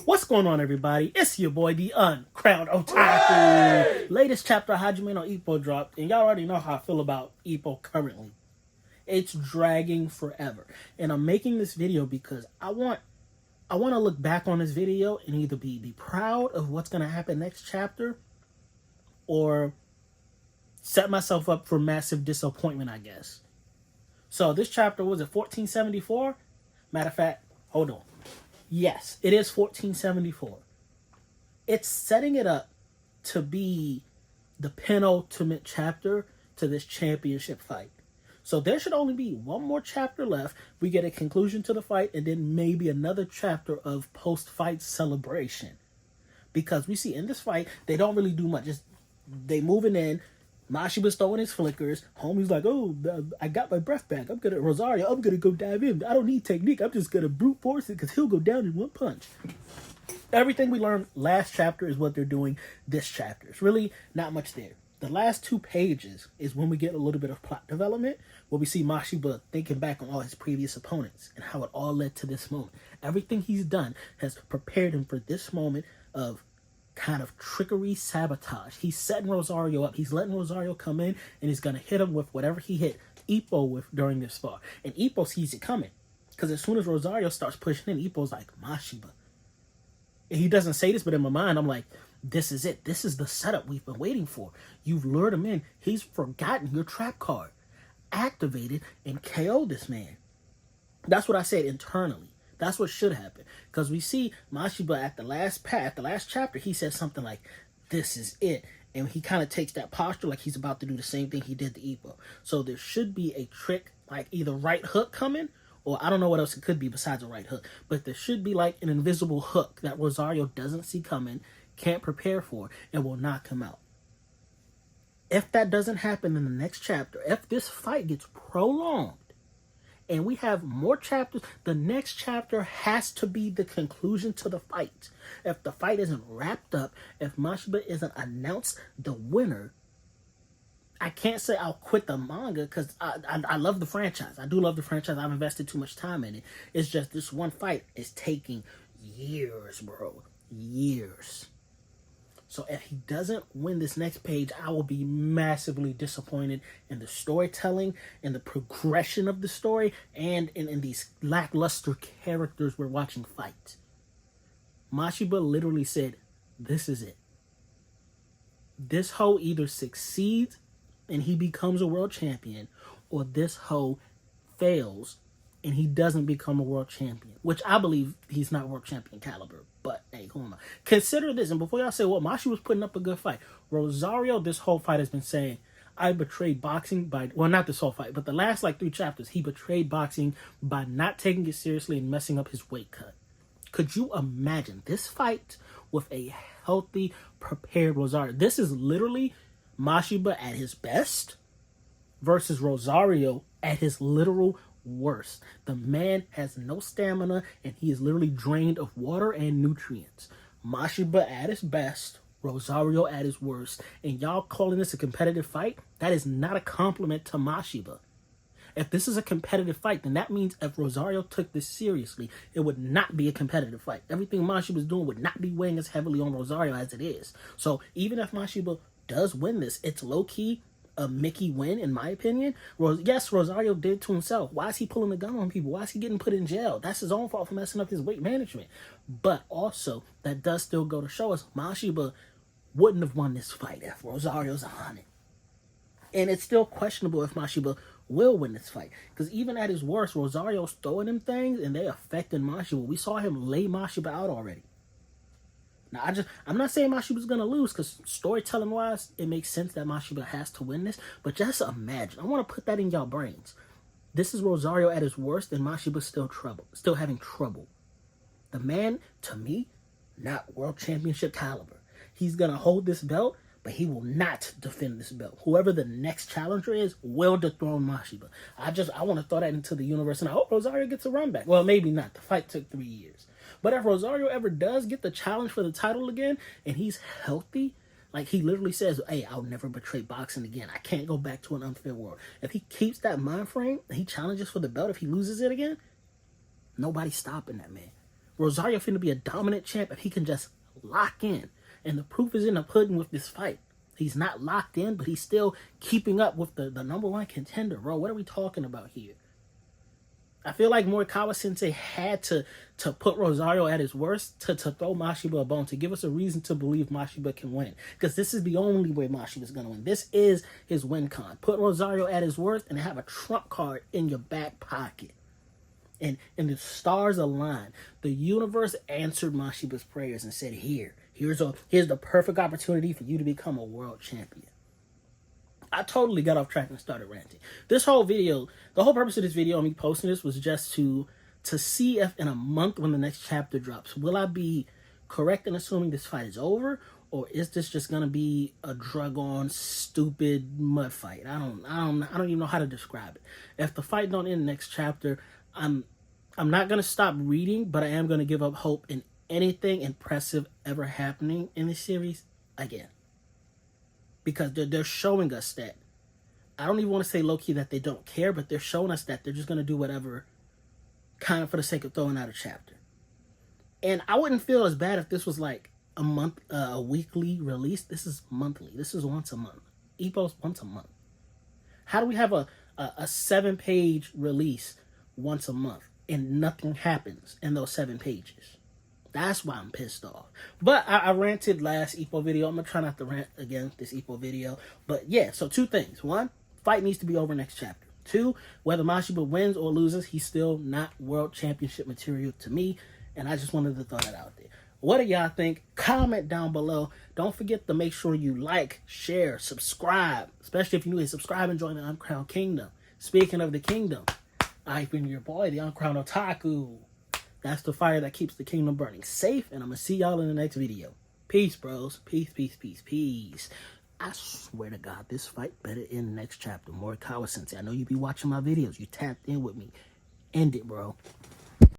What's going on, everybody? It's your boy, the Uncrowned Otaku. Latest chapter of Hajime no Ippo dropped, and y'all already know how I feel about Ippo currently. It's dragging forever, and I'm making this video because I want to look back on this video and either be proud of what's gonna happen next chapter, or set myself up for massive disappointment, I guess. So this chapter was it 1474? Matter of fact, hold on. Yes, it is 1474. It's setting it up to be the penultimate chapter to this championship fight. So there should only be one more chapter left. We get a conclusion to the fight and then maybe another chapter of post-fight celebration. Because we see in this fight, they don't really do much. They moving in. Mashiba's throwing his flickers. Homie's like, oh, I got my breath back. I'm going to go dive in. I don't need technique. I'm just going to brute force it because he'll go down in one punch. Everything we learned last chapter is what they're doing this chapter. It's really not much there. The last 2 pages is when we get a little bit of plot development, where we see Mashiba thinking back on all his previous opponents and how it all led to this moment. Everything he's done has prepared him for this moment of kind of trickery, sabotage. He's setting Rosario up. He's letting Rosario come in, and he's going to hit him with whatever he hit Ippo with during this spar. And Ippo sees it coming, because as soon as Rosario starts pushing in, Ippo's like, Mashiba. And he doesn't say this, but in my mind, I'm like, this is it. This is the setup we've been waiting for. You've lured him in. He's forgotten your trap card. Activated and KO'd this man. That's what I said internally. That's what should happen. Because we see Mashiba at the last chapter, he says something like, this is it. And he kind of takes that posture like he's about to do the same thing he did to Ippo. So there should be a trick, like either right hook coming, or I don't know what else it could be besides a right hook. But there should be like an invisible hook that Rosario doesn't see coming, can't prepare for, and will knock him out. If that doesn't happen in the next chapter, if this fight gets prolonged, and we have more chapters, the next chapter has to be the conclusion to the fight. If the fight isn't wrapped up, if Mashiba isn't announced the winner, I can't say I'll quit the manga, because I love the franchise. I do love the franchise. I've invested too much time in it. It's just this one fight is taking years, bro. Years. So if he doesn't win this next page, I will be massively disappointed in the storytelling, in the progression of the story, and in these lackluster characters we're watching fight. Mashiba literally said, this is it. This hoe either succeeds and he becomes a world champion, or this hoe fails and he doesn't become a world champion. Which I believe he's not world champion caliber. But, hey, hold on. Consider this, and before y'all say, well, Mashi was putting up a good fight. Rosario, this whole fight, has been saying, I betrayed boxing by, well, not this whole fight, but the last, 3 chapters, he betrayed boxing by not taking it seriously and messing up his weight cut. Could you imagine this fight with a healthy, prepared Rosario? This is literally Mashiba at his best versus Rosario at his literal worst. The man has no stamina and he is literally drained of water and nutrients. Mashiba at his best, Rosario at his worst. And y'all calling this a competitive fight? That is not a compliment to Mashiba. If this is a competitive fight, then that means if Rosario took this seriously, it would not be a competitive fight. Everything Mashiba's doing would not be weighing as heavily on Rosario as it is. So even if Mashiba does win this, it's low-key a Mickey win, in my opinion. Yes, Rosario did it to himself. Why is he pulling a gun on people? Why is he getting put in jail? That's his own fault for messing up his weight management. But also, that does still go to show us Mashiba wouldn't have won this fight if Rosario's on it. And it's still questionable if Mashiba will win this fight. Because even at his worst, Rosario's throwing him things and they affecting Mashiba. We saw him lay Mashiba out already. Now, I'm not saying Mashiba's going to lose, because storytelling-wise, it makes sense that Mashiba has to win this. But just imagine. I want to put that in y'all brains. This is Rosario at his worst, and Mashiba's still having trouble. The man, to me, not world championship caliber. He's going to hold this belt, but he will not defend this belt. Whoever the next challenger is will dethrone Mashiba. I want to throw that into the universe, and I hope Rosario gets a run back. Well, maybe not. The fight took 3 years. But if Rosario ever does get the challenge for the title again, and he's healthy, like he literally says, hey, I'll never betray boxing again. I can't go back to an unfair world. If he keeps that mind frame, and he challenges for the belt, if he loses it again, nobody's stopping that man. Rosario finna be a dominant champ if he can just lock in. And the proof is in the pudding with this fight. He's not locked in, but he's still keeping up with the number one contender, bro. What are we talking about here? I feel like Morikawa Sensei had to put Rosario at his worst to throw Mashiba a bone, to give us a reason to believe Mashiba can win. Because this is the only way Mashiba's going to win. This is his win con. Put Rosario at his worst and have a trump card in your back pocket. And the stars aligned. The universe answered Mashiba's prayers and said, here's the perfect opportunity for you to become a world champion. I totally got off track and started ranting. This whole video, the whole purpose of this video, me posting this, was just to see if in a month when the next chapter drops, will I be correct in assuming this fight is over, or is this just gonna be a drug-on, stupid mud fight? I don't even know how to describe it. If the fight don't end next chapter, I'm not gonna stop reading, but I am gonna give up hope in anything impressive ever happening in this series again. Because they're showing us that, I don't even want to say low-key that they don't care, but they're showing us that they're just going to do whatever kind of for the sake of throwing out a chapter. And I wouldn't feel as bad if this was like a weekly release. This is monthly. This is once a month. Ippo's once a month. How do we have a 7-page release once a month and nothing happens in those 7 pages? That's why I'm pissed off. But I ranted last Ippo video. I'm going to try not to rant again this Ippo video. But yeah, so 2 things. 1, fight needs to be over next chapter. 2, whether Mashiba wins or loses, he's still not world championship material to me. And I just wanted to throw that out there. What do y'all think? Comment down below. Don't forget to make sure you like, share, subscribe. Especially if you're new here, subscribe and join the Uncrowned Kingdom. Speaking of the kingdom, I've been your boy, the Uncrowned Otaku. That's the fire that keeps the kingdom burning safe, and I'm going to see y'all in the next video. Peace, bros. Peace, peace, peace, peace. I swear to God, this fight better end the next chapter. Morikawa Sensei, I know you be watching my videos. You tapped in with me. End it, bro.